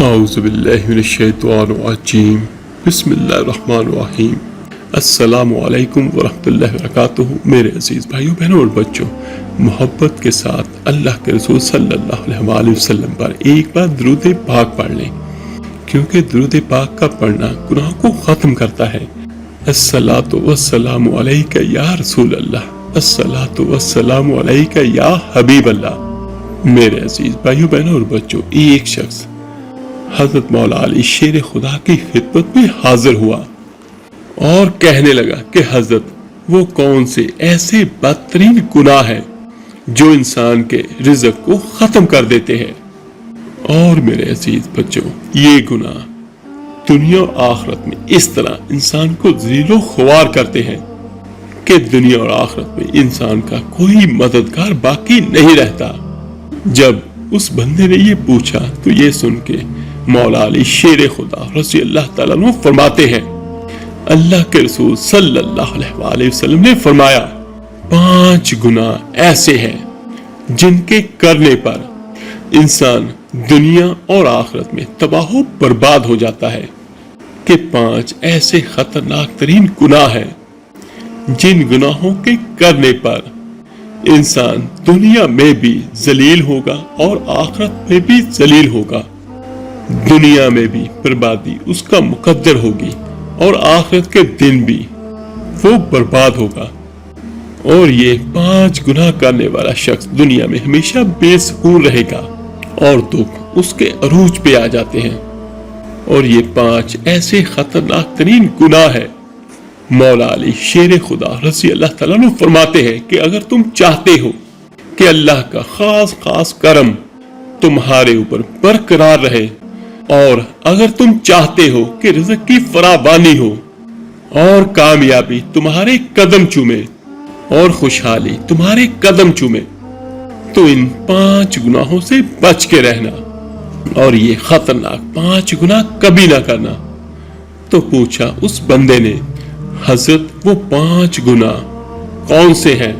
اعوذ باللہ من الشیطان الرجیم بسم اللہ الرحمن الرحیم السلام علیکم ورحمۃ اللہ وبرکاتہ۔ میرے عزیز بھائیوں بہنوں اور بچوں، محبت کے ساتھ اللہ کے رسول صلی اللہ علیہ وآلہ وسلم پر ایک بار درود پاک پڑھ لیں، کیونکہ درود پاک کا پڑھنا گناہ کو ختم کرتا ہے۔ الصلاۃ والسلام علیک یا رسول اللہ، الصلاۃ والسلام علیک یا حبیب اللہ۔ میرے عزیز بھائیوں بہنوں اور بچوں، ایک شخص حضرت مولا علی شیر خدا کی خدمت میں حاضر ہوا اور کہنے لگا کہ حضرت، وہ کون سے ایسے بدترین گناہ ہیں جو انسان کے رزق کو ختم کر دیتے ہیں؟ اور میرے عزیز بچوں، یہ گناہ دنیا اور آخرت میں اس طرح انسان کو ذلیل و خوار کرتے ہیں کہ دنیا اور آخرت میں انسان کا کوئی مددگار باقی نہیں رہتا۔ جب اس بندے نے یہ پوچھا تو یہ سن کے مولا علی شیر خدا رضی اللہ تعالیٰ عنہ فرماتے ہیں، اللہ کے رسول صلی اللہ علیہ وآلہ وسلم نے فرمایا، 5 گناہ ایسے ہیں جن کے کرنے پر انسان دنیا اور آخرت میں تباہ و برباد ہو جاتا ہے، کہ 5 ایسے خطرناک ترین گناہ ہیں جن گناہوں کے کرنے پر انسان دنیا میں بھی ذلیل ہوگا اور آخرت میں بھی ذلیل ہوگا۔ دنیا میں بھی بربادی اس کا مقدر ہوگی اور آخرت کے دن بھی وہ برباد ہوگا۔ اور یہ 5 گناہ کرنے والا شخص دنیا میں ہمیشہ بے سکون رہے گا اور دکھ اس کے عروج پہ آ جاتے ہیں۔ اور یہ 5 ایسے خطرناک ترین گناہ ہے۔ مولا علی شیر خدا رضی اللہ تعالیٰ عنہ فرماتے ہیں کہ اگر تم چاہتے ہو کہ اللہ کا خاص کرم تمہارے اوپر برقرار رہے، اور اگر تم چاہتے ہو کہ رزق کی فراوانی ہو اور کامیابی تمہارے قدم چومے اور خوشحالی تمہارے قدم چومے، تو ان 5 گناہوں سے بچ کے رہنا، اور یہ خطرناک 5 گناہ کبھی نہ کرنا۔ تو پوچھا اس بندے نے، حضرت وہ 5 گناہ کون سے ہیں؟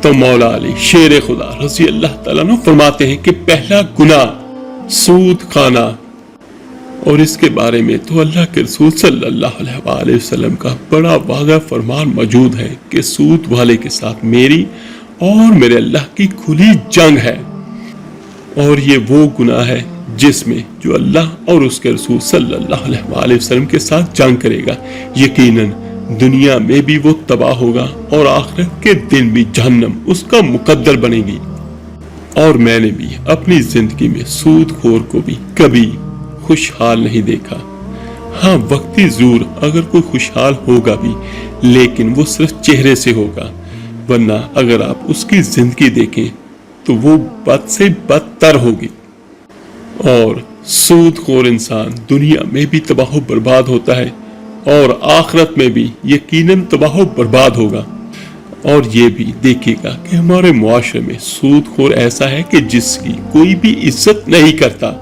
تو مولا علی شیر خدا رضی اللہ تعالیٰ عنہ فرماتے ہیں کہ پہلا گناہ سود کھانا، اور اس کے بارے میں تو اللہ کے رسول صلی اللہ علیہ وآلہ وسلم کا بڑا واضح فرمان موجود ہے کہ سود والے کے ساتھ میری اور میرے اللہ کی کھلی جنگ ہے۔ اور یہ وہ گناہ ہے جس میں جو اللہ اور اس کے رسول صلی اللہ علیہ وآلہ وسلم کے ساتھ جنگ کرے گا، یقیناً دنیا میں بھی وہ تباہ ہوگا اور آخرت کے دن بھی جہنم اس کا مقدر بنے گی۔ اور میں نے بھی اپنی زندگی میں سود خور کو بھی کبھی خوشحال نہیں دیکھا۔ ہاں، وقتی ضرور اگر کوئی خوشحال ہوگا بھی، لیکن وہ صرف چہرے سے ہوگا، ورنہ اگر آپ اس کی زندگی دیکھیں تو وہ بد سے بدتر ہوگی۔ اور سود خور انسان دنیا میں بھی تباہ و برباد ہوتا ہے اور آخرت میں بھی یقیناً تباہ و برباد ہوگا۔ اور یہ بھی دیکھے گا کہ ہمارے معاشرے میں سود خور ایسا ہے کہ جس کی کوئی بھی عزت نہیں کرتا،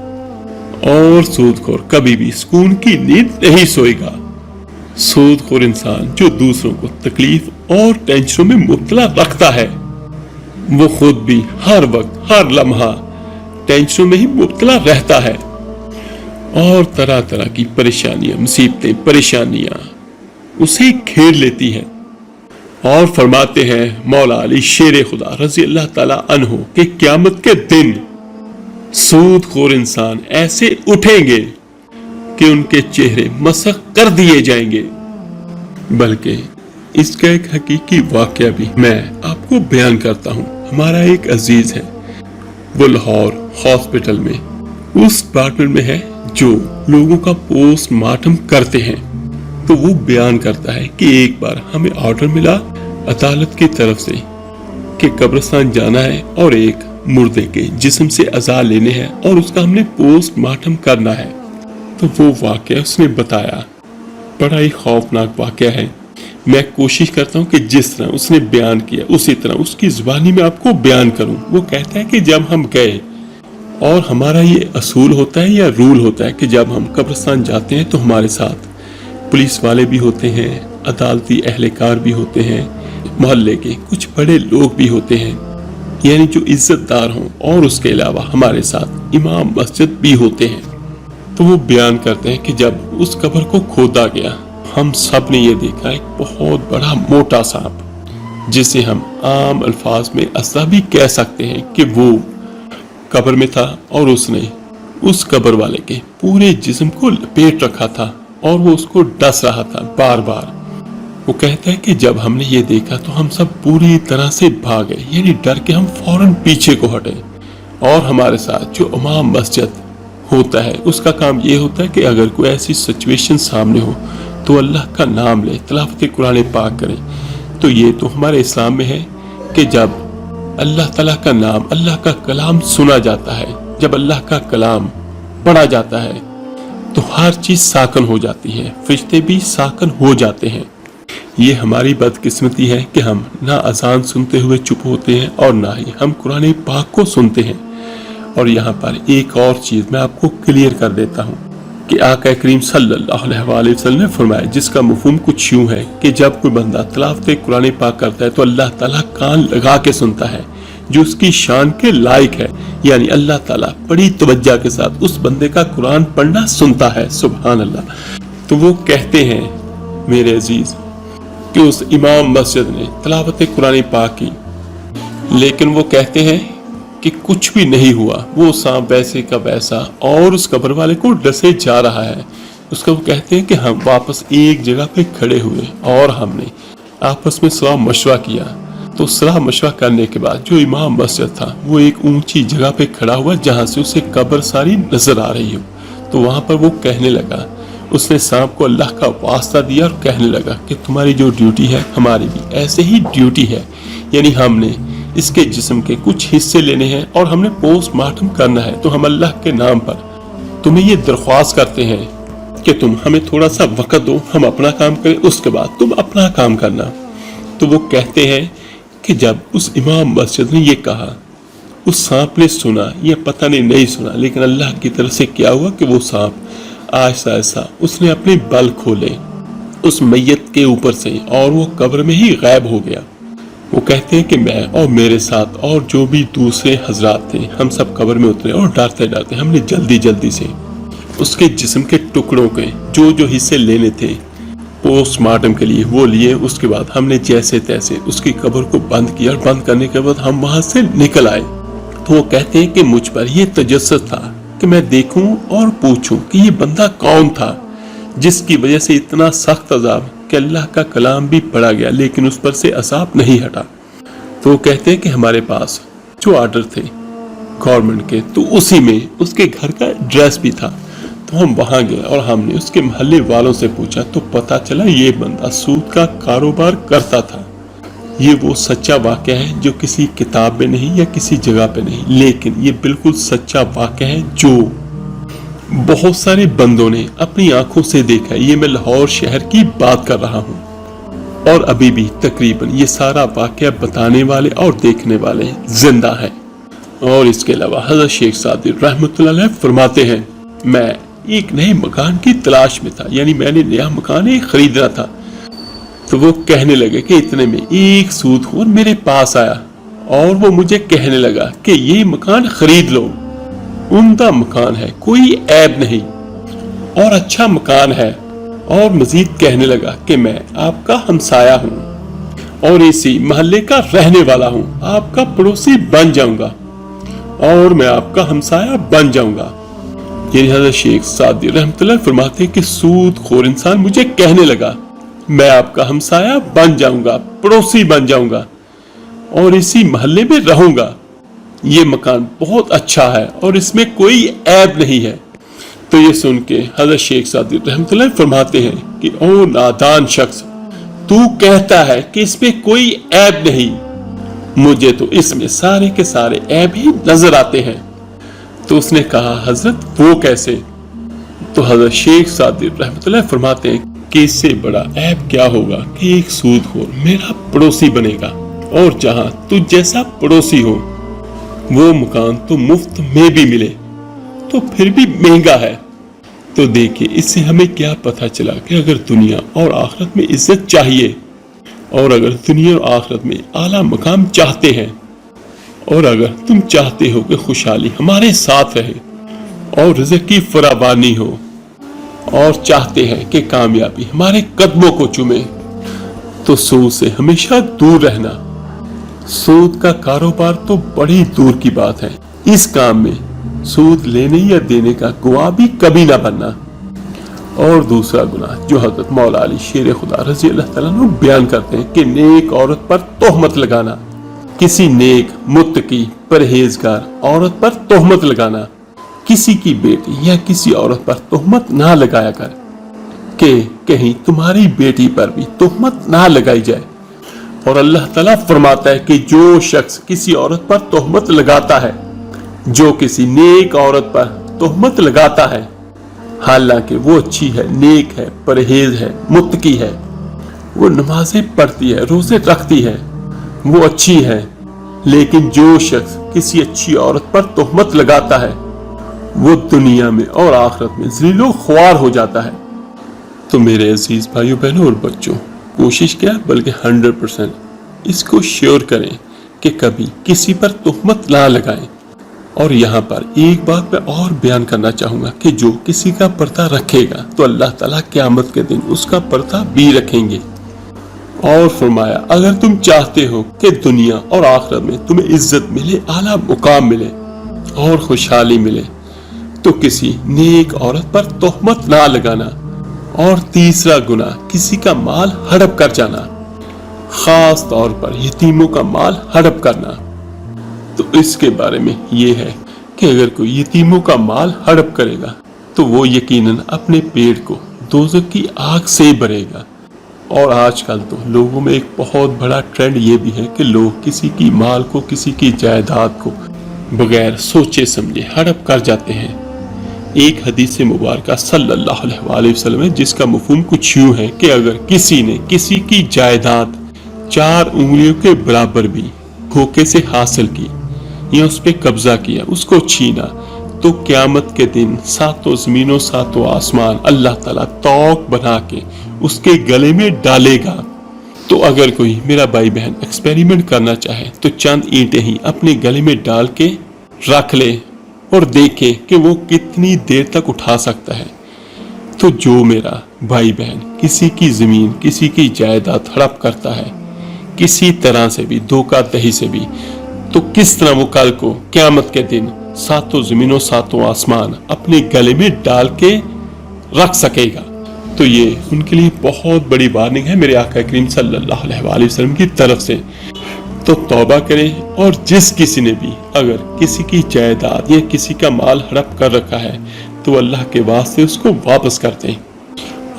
اور سود خور کبھی بھی سکون کی نیند نہیں سوئے گا۔ سود خور انسان جو دوسروں کو تکلیف اور ٹینشنوں میں مبتلا رکھتا ہے، وہ خود بھی ہر وقت ہر لمحہ ٹینشنوں میں ہی مبتلا رہتا ہے، اور طرح طرح کی پریشانیاں، مصیبتیں، پریشانیاں اسے گھیر لیتی ہیں۔ اور فرماتے ہیں مولا علی شیر خدا رضی اللہ تعالیٰ عنہ کہ قیامت کے دن سود خور انسان ایسے اٹھیں گے کہ ان کے چہرے مسخ کر دیے جائیں گے۔ بلکہ اس کا ایک حقیقی واقعہ بھی میں آپ کو بیان کرتا ہوں۔ ہمارا ایک عزیز ہے، وہ لاہور ہاسپٹل میں اس ڈپارٹمنٹ میں ہے جو لوگوں کا پوسٹ مارٹم کرتے ہیں۔ تو وہ بیان کرتا ہے کہ ایک بار ہمیں آرڈر ملا عدالت کی طرف سے کہ قبرستان جانا ہے اور ایک مردے کے جسم سے اعضاء لینے ہیں اور اس کا ہم نے پوسٹ مارٹم کرنا ہے۔ تو وہ واقعہ اس نے بتایا، بڑا ہی خوفناک واقعہ ہے۔ میں کوشش کرتا ہوں کہ جس طرح اس نے بیان کیا اسی طرح اس کی زبانی میں آپ کو بیان کروں۔ وہ کہتا ہے کہ جب ہم گئے، اور ہمارا یہ اصول ہوتا ہے یا رول ہوتا ہے کہ جب ہم قبرستان جاتے ہیں تو ہمارے ساتھ پولیس والے بھی ہوتے ہیں، عدالتی اہلکار بھی ہوتے ہیں، محلے کے کچھ بڑے لوگ بھی ہوتے ہیں، یعنی جو عزت دار ہوں، اور اس کے علاوہ ہمارے ساتھ امام مسجد بھی ہوتے ہیں۔ تو وہ بیان کرتے ہیں کہ جب اس قبر کو کھودا گیا ہم سب نے یہ دیکھا ایک بہت بڑا موٹا سانپ، جسے ہم عام الفاظ میں ایسا بھی کہہ سکتے ہیں کہ وہ قبر میں تھا اور اس نے اس قبر والے کے پورے جسم کو لپیٹ رکھا تھا اور وہ اس کو ڈس رہا تھا بار بار۔ وہ کہتا ہے کہ جب ہم نے یہ دیکھا تو ہم سب پوری طرح سے بھاگے، یعنی ڈر کے ہم فوراً پیچھے کو ہٹے۔ اور ہمارے ساتھ جو امام مسجد ہوتا ہے اس کا کام یہ ہوتا ہے کہ اگر کوئی ایسی سچویشن سامنے ہو تو اللہ کا نام لے، تلاوت قرآن پاک کرے۔ تو یہ تو ہمارے اسلام میں ہے کہ جب اللہ تعالیٰ کا نام، اللہ کا کلام سنا جاتا ہے، جب اللہ کا کلام پڑھا جاتا ہے تو ہر چیز ساکن ہو جاتی ہے، فرشتے بھی ساکن ہو جاتے ہیں۔ یہ ہماری بدقسمتی ہے کہ ہم نہ اذان سنتے ہوئے چپ ہوتے ہیں اور نہ ہی ہم قرآن پاک کو سنتے ہیں۔ اور یہاں پر ایک اور چیز میں آپ کو کلیئر کر دیتا ہوں کہ آقا کریم صلی اللہ علیہ وآلہ وسلم نے فرمایا، جس کا مفہوم کچھ یوں ہے کہ جب کوئی بندہ تلاوت قرآن پاک کرتا ہے تو اللہ تعالیٰ کان لگا کے سنتا ہے جو اس کی شان کے لائق ہے، یعنی اللہ تعالیٰ بڑی توجہ کے ساتھ اس بندے کا قرآن پڑھنا سنتا ہے۔ سبحان اللہ۔ تو وہ کہتے ہیں میرے عزیز کہ اس امام مسجد نے تلاوت قرآن پاک کی، لیکن وہ کہتے ہیں کہ کچھ بھی نہیں ہوا، وہ سانپ ویسے کا ویسا اور اس قبر والے کو ڈسے جا رہا ہے۔ اس کو وہ کہتے ہیں کہ ہم واپس ایک جگہ پہ کھڑے ہوئے اور ہم نے آپس میں صلاح مشورہ کیا۔ تو صلاح مشورہ کرنے کے بعد جو امام مسجد تھا وہ ایک اونچی جگہ پہ کھڑا ہوا جہاں سے اسے قبر ساری نظر آ رہی ہو۔ تو وہاں پر وہ کہنے لگا، اس نے سانپ کو اللہ کا واسطہ دیا اور کہنے لگا کہ تمہاری جو ڈیوٹی ہے ہماری بھی ایسے ہی ڈیوٹی ہے، یعنی ہم نے اس کے جسم کے کچھ حصے لینے ہیں اور ہم نے پوسٹ مارٹم کرنا ہے۔ تو ہم اللہ کے نام پر تمہیں یہ درخواست کرتے ہیں کہ تم ہمیں تھوڑا سا وقت دو، ہم اپنا کام کریں، اس کے بعد تم اپنا کام کرنا۔ تو وہ کہتے ہیں کہ جب اس امام مسجد نے یہ کہا، اس سانپ نے سنا یا پتہ نہیں سنا، لیکن اللہ کی طرف سے کیا ہوا کہ وہ سانپ آہستہ آہستہ اس نے اپنے بل کھولے اس میت کے اوپر سے اور وہ قبر میں ہی غائب ہو گیا۔ وہ کہتے ہیں کہ میں اور میرے ساتھ اور جو بھی دوسرے حضرات تھے ہم سب قبر میں اترے اور ڈرتے ڈرتے ہم نے جلدی سے اس کے جسم کے ٹکڑوں کے جو حصے لینے تھے پوسٹ مارٹم کے لیے وہ لیے۔ اس کے بعد ہم نے جیسے تیسے اس کی قبر کو بند کیا اور بند کرنے کے بعد ہم وہاں سے نکل آئے۔ تو وہ کہتے ہیں کہ مجھ پر یہ تجسس تھا کہ میں دیکھوں اور پوچھوں کہ یہ بندہ کون تھا جس کی وجہ سے اتنا سخت عذاب کہ اللہ کا کلام بھی پڑھا گیا لیکن اس پر سے عذاب نہیں ہٹا۔ تو وہ کہتے ہیں کہ ہمارے پاس جو آرڈر تھے گورنمنٹ کے تو اسی میں اس کے گھر کا ایڈریس بھی تھا۔ تو ہم وہاں گئے اور ہم نے اس کے محلے والوں سے پوچھا تو پتا چلا یہ بندہ سود کا کاروبار کرتا تھا۔ یہ وہ سچا واقعہ ہے جو کسی کتاب میں نہیں یا کسی جگہ پہ نہیں، لیکن یہ بالکل سچا واقعہ ہے جو بہت سارے بندوں نے اپنی آنکھوں سے دیکھا ہے۔ یہ میں لاہور شہر کی بات کر رہا ہوں اور ابھی بھی تقریباً یہ سارا واقعہ بتانے والے اور دیکھنے والے زندہ ہیں۔ اور اس کے علاوہ حضرت شیخ سعدی رحمۃ اللہ علیہ فرماتے ہیں میں ایک نئے مکان کی تلاش میں تھا، یعنی میں نے نیا مکان خریدنا تھا۔ تو وہ کہنے لگے کہ اتنے میں ایک سود خور میرے پاس آیا اور وہ مجھے کہنے لگا کہ یہ مکان خرید لو، عمدہ مکان ہے، کوئی عیب نہیں اور اچھا مکان ہے، اور مزید کہنے لگا کہ میں آپ کا ہمسایہ ہوں اور اسی محلے کا رہنے والا ہوں، آپ کا پڑوسی بن جاؤں گا اور میں آپ کا ہمسایہ بن جاؤں گا۔ یعنی حضرت شیخ سعدی رحمۃ اللہ فرماتے ہیں کہ سود خور انسان مجھے کہنے لگا میں آپ کا ہمسایہ بن جاؤں گا، پڑوسی بن جاؤں گا اور اسی محلے میں رہوں گا، یہ مکان بہت اچھا ہے اور اس میں کوئی عیب نہیں ہے۔ تو یہ سن کے حضرت شیخ سعدی رحمۃ اللہ فرماتے ہیں کہ او نادان شخص، تو کہتا ہے کہ اس میں کوئی عیب نہیں، مجھے تو اس میں سارے کے سارے عیب ہی نظر آتے ہیں۔ تو اس نے کہا حضرت وہ کیسے؟ تو حضرت شیخ سعدی رحمۃ اللہ فرماتے ہیں کہ اس سے بڑا عیب کیا ہوگا کہ ایک سود خور میرا پڑوسی بنے گا، اور جہاں تجھ جیسا پڑوسی ہو وہ مکان تو مفت میں بھی ملے تو پھر بھی مہنگا ہے۔ تو دیکھیے اس سے ہمیں کیا پتہ چلا کہ اگر دنیا اور آخرت میں عزت چاہیے اور اگر دنیا اور آخرت میں اعلیٰ مقام چاہتے ہیں اور اگر تم چاہتے ہو کہ خوشحالی ہمارے ساتھ رہے اور رزق کی فراوانی ہو اور چاہتے ہیں کہ کامیابی ہمارے قدموں کو چومے تو سود سے ہمیشہ دور رہنا۔ سود کا کاروبار تو بڑی دور کی بات ہے، اس کام میں سود لینے یا دینے کا گواہ بھی کبھی نہ بننا۔ اور دوسرا گناہ جو حضرت مولا علی شیر خدا رضی اللہ تعالیٰ عنہ بیان کرتے ہیں کہ نیک عورت پر تہمت لگانا، کسی نیک متقی پرہیزگار عورت پر تہمت لگانا، کسی کی بیٹی یا کسی عورت پر تہمت نہ لگایا کر کہ کہیں تمہاری بیٹی پر بھی تہمت نہ لگائی جائے۔ اور اللہ تعالیٰ فرماتا ہے کہ جو شخص کسی عورت پر تہمت لگاتا ہے، جو کسی نیک عورت پر تہمت لگاتا ہے، حالانکہ وہ اچھی ہے، نیک ہے، پرہیز ہے، متقی ہے، وہ نمازیں پڑھتی ہے، روزے رکھتی ہے، وہ اچھی ہے، لیکن جو شخص کسی اچھی عورت پر تہمت لگاتا ہے وہ دنیا میں اور آخرت میں ذلیل و خوار ہو جاتا ہے۔ تو میرے عزیز بھائیوں بہنوں اور بچوں، کوشش کیا بلکہ 100% اس کو شیور کریں کہ کبھی کسی پر تہمت نہ لگائیں۔ اور یہاں پر ایک بات میں اور بیان کرنا چاہوں گا کہ جو کسی کا پردہ رکھے گا تو اللہ تعالیٰ قیامت کے دن اس کا پردہ بھی رکھیں گے۔ اور فرمایا اگر تم چاہتے ہو کہ دنیا اور آخرت میں تمہیں عزت ملے، اعلیٰ مقام ملے اور خوشحالی ملے تو کسی نیک عورت پر تہمت نہ لگانا۔ اور تیسرا گناہ کسی کا مال ہڑپ کر جانا، خاص طور پر یتیموں کا مال ہڑپ کرنا۔ تو اس کے بارے میں یہ ہے کہ اگر کوئی یتیموں کا مال ہڑپ کرے گا تو وہ یقیناً اپنے پیٹ کو دوزخ کی آگ سے بھرے گا۔ اور آج کل تو لوگوں میں ایک بہت بڑا ٹرینڈ یہ بھی ہے کہ لوگ کسی کی مال کو، کسی کی جائیداد کو بغیر سوچے سمجھے ہڑپ کر جاتے ہیں۔ ایک حدیث مبارکہ صلی اللہ علیہ وآلہ وسلم ہے جس کا مفہوم کچھ یوں ہے کہ اگر کسی نے کسی کی جائیداد 4 انگلیوں کے برابر بھی دھوکے سے حاصل کی یا اس پہ قبضہ کیا، اس کو چھینا، تو قیامت کے دن 7 زمینوں 7 آسمان اللہ تعالیٰ توق بنا کے اس کے گلے میں ڈالے گا۔ تو اگر کوئی میرا بھائی بہن ایکسپیریمنٹ کرنا چاہے تو چند اینٹیں ہی اپنے گلے میں ڈال کے رکھ لے اور دیکھے کہ وہ کتنی دیر تک اٹھا سکتا ہے۔ تو جو میرا بھائی بہن کسی کی زمین، کسی کی جائیداد ہڑپ کرتا ہے کسی طرح سے بھی، دھوکہ دہی سے بھی، تو کس طرح وہ کل کو قیامت کے دن 7 زمینوں 7 آسمان اپنے گلے میں ڈال کے رکھ سکے گا۔ تو یہ ان کے لیے بہت بڑی وارننگ ہے میرے آقا کریم صلی اللہ علیہ وآلہ وسلم کی طرف سے۔ تو توبہ کریں، اور جس کسی نے بھی اگر کسی کی جائیداد یا کسی کا مال ہڑپ کر رکھا ہے تو اللہ کے واسطے اس کو واپس کر دیں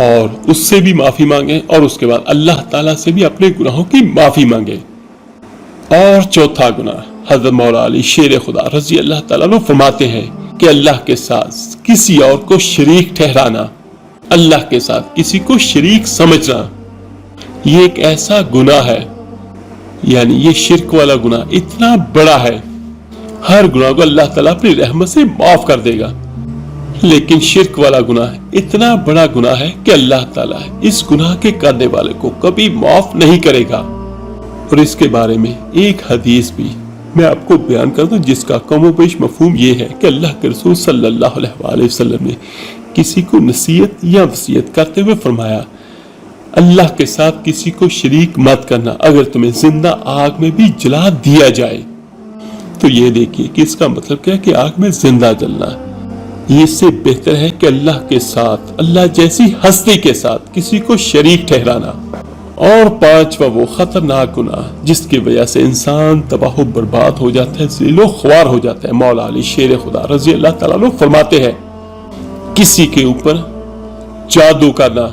اور اس سے بھی معافی مانگیں، اور اس کے بعد اللہ تعالیٰ سے بھی اپنے گناہوں کی معافی مانگیں۔ اور چوتھا گناہ حضرت مولا علی شیر خدا رضی اللہ تعالیٰ عنہ فرماتے ہیں کہ اللہ کے ساتھ کسی اور کو شریک ٹھہرانا، اللہ کے ساتھ کسی کو شریک سمجھنا، یہ ایک ایسا گناہ ہے، یعنی یہ شرک والا گناہ اتنا بڑا ہے، ہر گناہ کو اللہ تعالیٰ اپنی رحمت سے معاف کر دے گا، لیکن شرک والا گناہ اتنا بڑا گناہ ہے کہ اللہ تعالیٰ اس گناہ کے کرنے والے کو کبھی معاف نہیں کرے گا۔ اور اس کے بارے میں ایک حدیث بھی میں آپ کو بیان کر دوں جس کا کم و بیش مفہوم یہ ہے کہ اللہ کے رسول صلی اللہ علیہ وآلہ وسلم نے کسی کو نصیحت یا وصیت کرتے ہوئے فرمایا، اللہ کے ساتھ کسی کو شریک مت کرنا، اگر تمہیں زندہ آگ میں بھی جلا دیا جائے۔ تو یہ دیکھیے کہ اس کا مطلب کیا ہے کہ آگ میں زندہ جلنا، یہ اس سے بہتر ہے کہ اللہ کے ساتھ، اللہ جیسی ہستی کے ساتھ کسی کو شریک ٹھہرانا۔ اور 5واں وہ خطرناک گناہ جس کی وجہ سے انسان تباہ و برباد ہو جاتا ہے، ذلیل و خوار ہو جاتا ہے، مولا علی شیر خدا رضی اللہ تعالیٰ عنہ فرماتے ہیں کسی کے اوپر جادو کرنا۔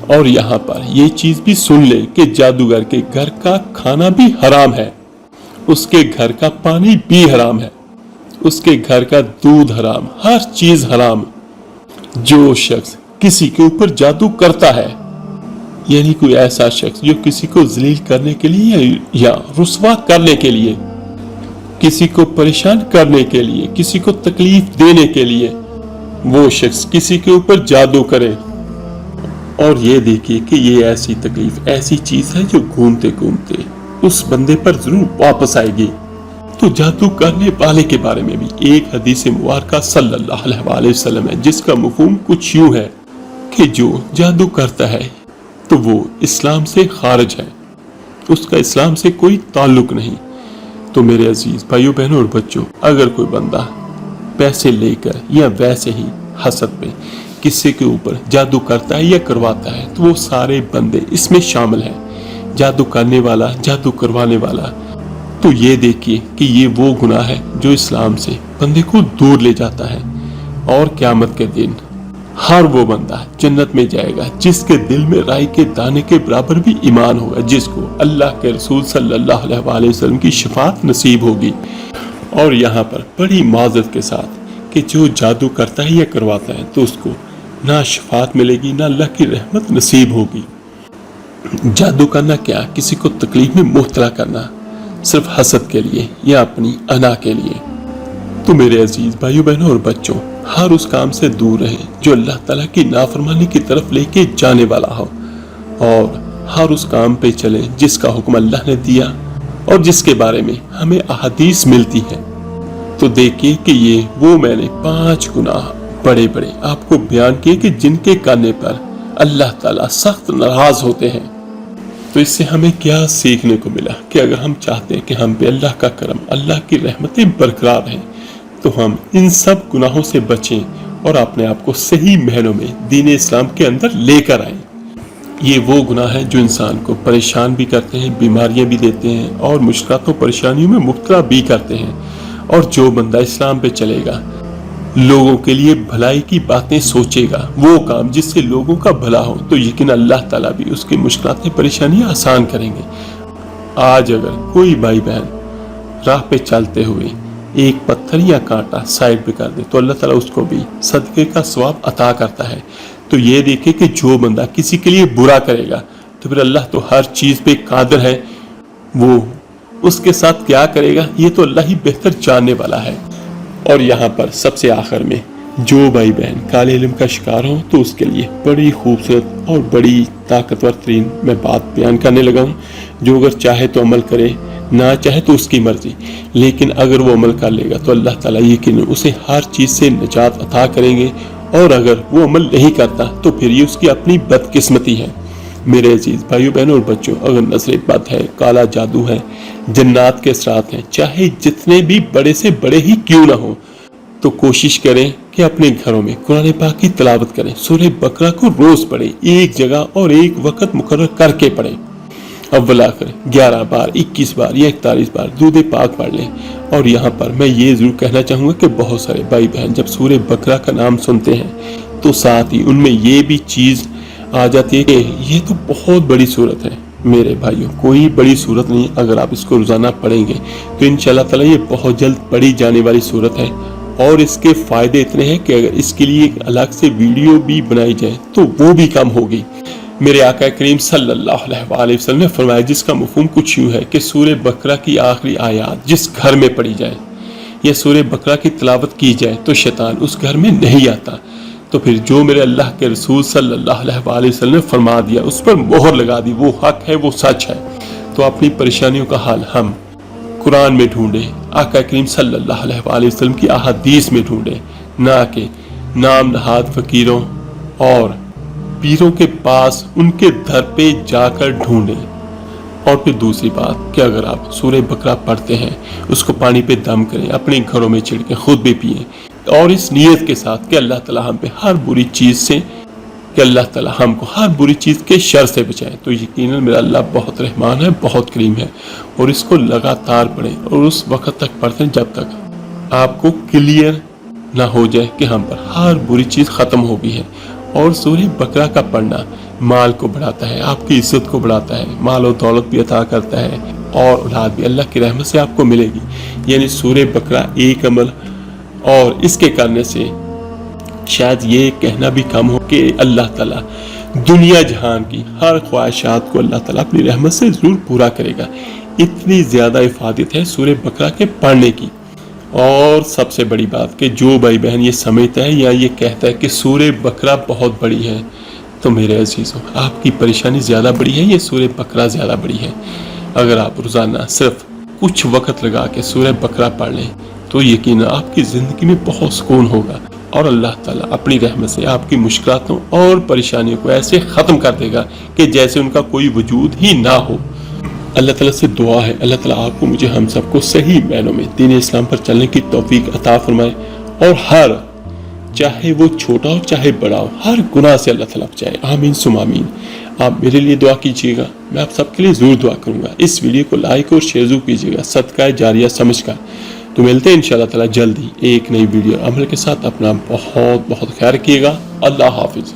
اور یہاں پر یہ چیز بھی سن لے کہ جادوگر کے گھر کا کھانا بھی حرام ہے، اس کے گھر کا پانی بھی حرام ہے، اس کے گھر کا دودھ حرام، ہر چیز حرام۔ جو شخص کسی کے اوپر جادو کرتا ہے، یعنی کوئی ایسا شخص جو کسی کو ذلیل کرنے کے لیے یا رسوا کرنے کے لیے، کسی کو پریشان کرنے کے لیے، کسی کو تکلیف دینے کے لیے وہ شخص کسی کے اوپر جادو کرے، اور یہ دیکھیے کہ یہ ایسی تکلیف، ایسی چیز ہے جو گھومتے گھومتے اس بندے پر ضرور واپس آئے گی۔ تو جادو کرنے والے کے بارے میں بھی ایک حدیث مبارکہ صلی اللہ علیہ وسلم ہے، جس کا مفہوم کچھ یوں ہے کہ جو جادو کرتا ہے تو وہ اسلام سے خارج ہے، اس کا اسلام سے کوئی تعلق نہیں۔ تو میرے عزیز بھائیوں بہنوں اور بچوں، اگر کوئی بندہ پیسے لے کر یا ویسے ہی حسد پہ کسی کے اوپر جادو کرتا ہے یا کرواتا ہے تو وہ سارے بندے اس میں شامل ہیں، جادو کرنے والا، جادو کروانے والا۔ تو یہ دیکھیے کہ یہ وہ گناہ ہے جو اسلام سے بندے کو دور لے جاتا ہے، اور قیامت کے دن ہر وہ بندہ جنت میں جائے گا جس کے دل میں رائی کے دانے کے برابر بھی ایمان ہوگا، جس کو اللہ کے رسول صلی اللہ علیہ وسلم کی شفاعت نصیب ہوگی۔ اور یہاں پر بڑی معذرت کے ساتھ کہ جو جادو کرتا ہے یا کرواتا ہے تو اس کو نہ شفاعت ملے گی، نہ اللہ کی رحمت نصیب ہوگی۔ جادو کرنا کیا؟ کسی کو تکلیف میں مبتلا کرنا، صرف حسد کے لیے یا اپنی انا کے لیے۔ تو میرے عزیز بھائیوں بہنوں اور بچوں، ہر اس کام سے دور رہیں جو اللہ تعالیٰ کی نافرمانی کی طرف لے کے جانے والا ہو، اور ہر اس کام پہ چلیں جس کا حکم اللہ نے دیا اور جس کے بارے میں ہمیں احادیث ملتی ہے۔ تو دیکھیے کہ یہ وہ میں نے 5 گناہ بڑے بڑے آپ کو بیان کیے کہ جن کے کرنے پر اللہ تعالیٰ سخت ناراض ہوتے ہیں۔ تو اس سے ہمیں کیا سیکھنے کو ملا کہ اگر ہم چاہتے ہیں کہ ہم پہ اللہ کا کرم، اللہ کی رحمتیں برقرار رہیں، تو ہم ان سب گناہوں سے بچیں اور اپنے آپ کو صحیح معنوں میں دین اسلام کے اندر لے کر آئیں۔ یہ وہ گناہ ہیں جو انسان کو پریشان بھی کرتے ہیں، بیماریاں بھی دیتے ہیں اور مشکلات و پریشانیوں میں مبتلا بھی کرتے ہیں۔ اور جو بندہ اسلام پہ چلے گا، لوگوں کے لیے بھلائی کی باتیں سوچے گا، وہ کام جس سے لوگوں کا بھلا ہو، تو یقین اللہ تعالیٰ بھی اس کی مشکلات پریشانیاں آسان کریں گے۔ آج اگر کوئی بھائی بہن راہ پہ چلتے ہوئے ایک پتھر یا کانٹا سائڈ پہ کر دے تو اللہ تعالیٰ اس کو بھی صدقے کا ثواب عطا کرتا ہے۔ تو یہ دیکھے کہ جو بندہ کسی کے لیے برا کرے گا تو پھر اللہ تو ہر چیز پہ قادر ہے، وہ اس کے ساتھ کیا کرے گا یہ تو اللہ ہی بہتر جاننے والا ہے۔ اور یہاں پر سب سے آخر میں جو بھائی بہن کالے علم کا شکار ہو تو اس کے لیے بڑی خوبصورت اور بڑی طاقتور ترین میں بات بیان کرنے لگا ہوں، جو اگر چاہے تو عمل کرے، نہ چاہے تو اس کی مرضی، لیکن اگر وہ عمل کر لے گا تو اللہ تعالیٰ یقیناً اسے ہر چیز سے نجات عطا کریں گے، اور اگر وہ عمل نہیں کرتا تو پھر یہ اس کی اپنی بدقسمتی ہے۔ میرے عزیز بھائیوں بہنوں اور بچوں، اگر نظر بد ہے، کالا جادو ہے، جنات کے اثرات ہیں، چاہے جتنے بھی بڑے سے بڑے ہی کیوں نہ ہوں، تو کوشش کریں کہ اپنے گھروں میں قرآن پاک کی تلاوت کریں، سورہ بقرہ کو روز پڑھیں، ایک جگہ اور ایک وقت مقرر کر کے پڑھیں، اول آخر 11 بار، 21 بار یا 41 بار درود پاک پڑھ لیں۔ اور یہاں پر میں یہ ضرور کہنا چاہوں گا کہ بہت سارے بھائی بہن جب سورہ بقرہ کا نام سنتے ہیں تو ساتھ ہی ان میں یہ بھی چیز آ جاتی ہے کہ یہ تو بہت بڑی سورت ہے۔ میرے بھائیوں، کوئی بڑی سورت نہیں، اگر آپ اس کو روزانہ پڑھیں گے تو انشاءاللہ تعالیٰ یہ بہت جلد پڑھی جانے والی سورت ہے، اور اس کے فائدے اتنے ہیں کہ اگر اس کے لیے ایک الگ سے ویڈیو بھی بنائی جائے تو وہ بھی کم ہوگی۔ میرے آقا کریم صلی اللہ علیہ وسلم نے فرمایا، جس کا مفہوم کچھ یوں ہے کہ سورہ بقرہ کی آخری آیات جس گھر میں پڑھی جائے یا سورہ بقرہ کی تلاوت کی جائے تو شیطان اس گھر میں نہیں آتا۔ تو پھر جو میرے اللہ کے رسول صلی اللہ علیہ وسلم نے فرما دیا اس پر مہر لگا دی، وہ حق ہے، وہ سچ ہے۔ تو اپنی پریشانیوں کا حل ہم قرآن میں ڈھونڈیں، آقا کریم صلی اللہ علیہ وسلم کی احادیث میں ڈھونڈیں، نہ کہ نام نہاد فقیروں اور پیروں کے پاس ان کے در پہ جا کر ڈھونڈیں۔ اور پھر دوسری بات کہ اگر آپ سورہ بقرہ پڑھتے ہیں اس کو پانی پہ دم کریں، اپنے گھروں میں چھڑکیں، خود بھی پئیں، اور اس نیت کے ساتھ کہ اللہ تعالیٰ ہم پہ ہر بری چیز سے، کہ اللہ تعالیٰ ہم کو ہر بری چیز کے شر سے بچائے، تو یقیناً میرا اللہ بہت رحمان ہے، بہت کریم ہے۔ اور اس کو لگاتار پڑھیں اور اس وقت تک پڑھیں جب تک آپ کو کلیئر نہ ہو جائے کہ ہم پر ہر بری چیز ختم ہو گئی ہے۔ اور سورہ بقرہ کا پڑھنا مال کو بڑھاتا ہے، آپ کی عزت کو بڑھاتا ہے، مال و دولت بھی عطا کرتا ہے، اور اولاد بھی اللہ کی رحمت سے آپ کو ملے گی۔ یعنی سورہ بقرہ ایک عمل، اور اس کے کرنے سے شاید یہ کہنا بھی کم ہو کہ اللہ تعالیٰ دنیا جہان کی ہر خواہشات کو اللہ تعالیٰ اپنی رحمت سے ضرور پورا کرے گا۔ اتنی زیادہ افادت ہے سورہ بقرہ کے پڑھنے کی۔ اور سب سے بڑی بات کہ جو بھائی بہن یہ سمجھتا ہے یا یہ کہتا ہے کہ سورہ بقرہ بہت بڑی ہے، تو میرے عزیزوں، آپ کی پریشانی زیادہ بڑی ہے، یہ سورہ بقرہ زیادہ بڑی ہے۔ اگر آپ روزانہ صرف کچھ وقت لگا کے سورہ بقرہ پڑھ لیں تو یقیناً آپ کی زندگی میں بہت سکون ہوگا، اور اللہ تعالیٰ اپنی رحمت سے آپ کی مشکلاتوں اور پریشانیوں کو ایسے ختم کر دے گا کہ جیسے ان کا کوئی وجود ہی نہ ہو۔ اللہ تعالیٰ سے دعا ہے اللہ تعالیٰ آپ کو مجھے ہم سب کو صحیح معنوں میں دین اسلام پر چلنے کی توفیق عطا فرمائے، اور ہر چاہے وہ چھوٹا ہو چاہے بڑا ہو ہر گناہ سے اللہ تعالیٰ بچائے، آمین ثم آمین۔ آپ میرے لیے دعا کیجیے گا، میں آپ سب کے لیے ضرور دعا کروں گا۔ اس ویڈیو کو لائک اور شیئر ضرور کیجیے گا صدقہ جاریہ سمجھ کر۔ تو ملتے ہیں انشاءاللہ تعالیٰ جلد ہی ایک نئی ویڈیو عمل کے ساتھ۔ اپنا بہت بہت خیال رکھیے گا۔ اللہ حافظ۔